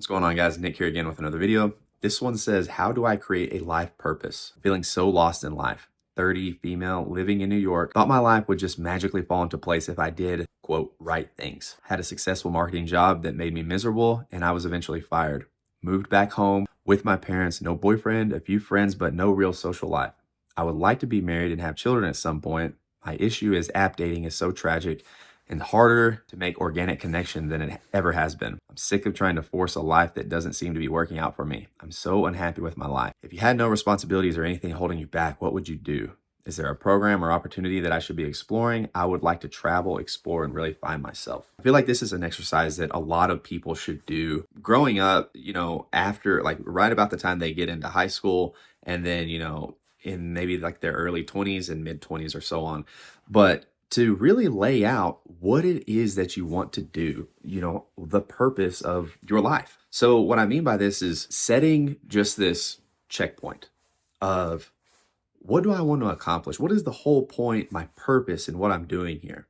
What's going on, guys? Nick here again with another video. This one says, how do I create a life purpose? Feeling so lost in life. 30, female, living in New York. Thought my life would just magically fall into place if I did, quote, right things. Had a successful marketing job that made me miserable, and I was eventually fired. Moved back home with my parents, no boyfriend, a few friends, but no real social life. I would like to be married and have children at some point. My issue is app dating is so tragic and harder to make organic connection than it ever has been. I'm sick of trying to force a life that doesn't seem to be working out for me. I'm so unhappy with my life. If you had no responsibilities or anything holding you back, what would you do? Is there a program or opportunity that I should be exploring? I would like to travel, explore, and really find myself. I feel like this is an exercise that a lot of people should do growing up, after like right about the time they get into high school, and then, in maybe like their early 20s and mid 20s or so on. But to really lay out what it is that you want to do, the purpose of your life. So what I mean by this is setting just this checkpoint of, what do I want to accomplish? What is the whole point, my purpose, and what I'm doing here?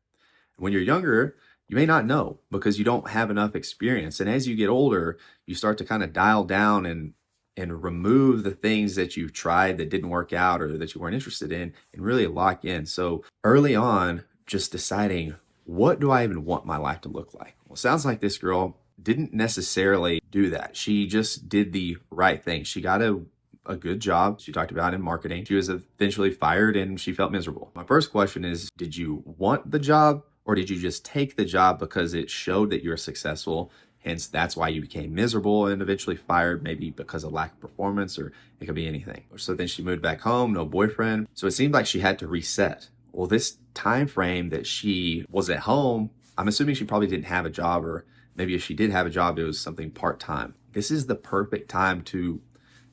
When you're younger, you may not know because you don't have enough experience. And as you get older, you start to kind of dial down and remove the things that you've tried that didn't work out or that you weren't interested in and really lock in. So early on, just deciding, what do I even want my life to look like? Well, it sounds like this girl didn't necessarily do that. She just did the right thing. She got a good job. She talked about in marketing. She was eventually fired and she felt miserable. My first question is, did you want the job or did you just take the job because it showed that you're successful? Hence, that's why you became miserable and eventually fired, maybe because of lack of performance, or it could be anything. So then she moved back home, no boyfriend. So it seemed like she had to reset. Well, this time frame that she was at home, I'm assuming she probably didn't have a job, or maybe if she did have a job, it was something part-time. This is the perfect time to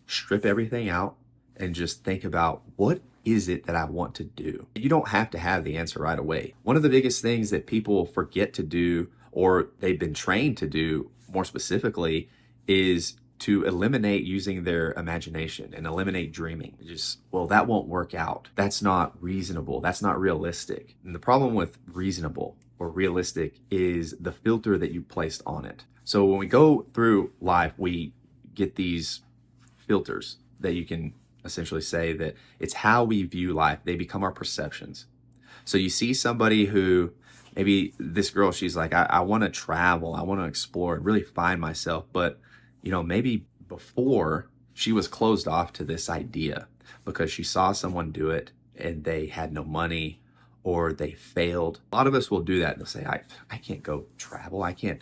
strip everything out and just think about, what is it that I want to do? You don't have to have the answer right away. One of the biggest things that people forget to do, or they've been trained to do more specifically, is to eliminate using their imagination and eliminate dreaming. Just, well, that won't work out. That's not reasonable. That's not realistic. And the problem with reasonable or realistic is the filter that you placed on it. So when we go through life, we get these filters that you can essentially say that it's how we view life. They become our perceptions. So you see somebody who, maybe this girl, she's like, I want to travel, I want to explore and really find myself. But, maybe before she was closed off to this idea because she saw someone do it and they had no money or they failed. A lot of us will do that. They'll say, I can't go travel. I can't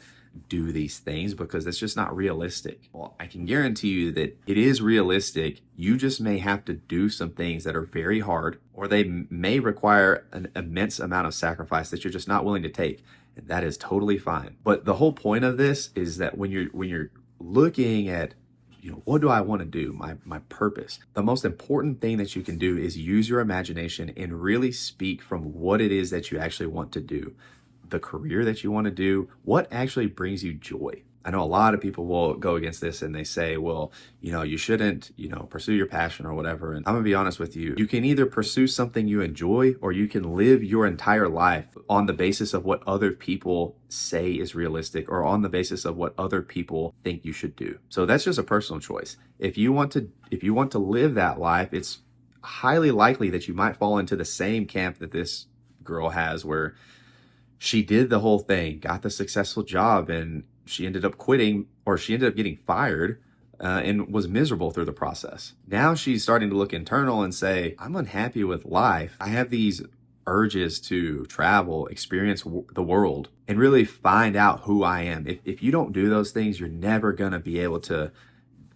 do these things because it's just not realistic. Well, I can guarantee you that it is realistic. You just may have to do some things that are very hard, or they may require an immense amount of sacrifice that you're just not willing to take. And that is totally fine. But the whole point of this is that when you're looking at, what do I want to do? My purpose. The most important thing that you can do is use your imagination and really speak from what it is that you actually want to do. The career that you want to do, what actually brings you joy. I know a lot of people will go against this and they say, well, you shouldn't, pursue your passion or whatever. And I'm gonna be honest with you. You can either pursue something you enjoy, or you can live your entire life on the basis of what other people say is realistic, or on the basis of what other people think you should do. So that's just a personal choice. If you want to live that life, it's highly likely that you might fall into the same camp that this girl has, where she did the whole thing, got the successful job, and she ended up quitting, or she ended up getting fired and was miserable through the process. Now she's starting to look internal and say, I'm unhappy with life. I have these urges to travel, experience the world, and really find out who I am. If you don't do those things, you're never going to be able to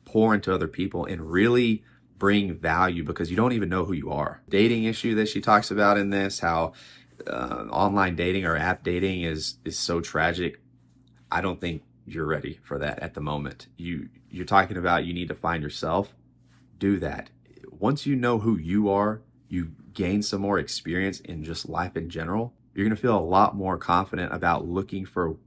pour into other people and really bring value, because you don't even know who you are. Dating issue that she talks about in this, how online dating or app dating is so tragic. I don't think you're ready for that at the moment. You're talking about you need to find yourself. Do that. Once you know who you are, you gain some more experience in just life in general. You're going to feel a lot more confident about looking for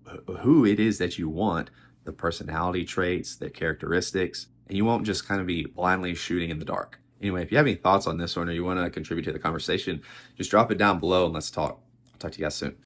who it is that you want, the personality traits, the characteristics, and you won't just kind of be blindly shooting in the dark. Anyway, if you have any thoughts on this one or you want to contribute to the conversation, just drop it down below and let's talk. I'll talk to you guys soon.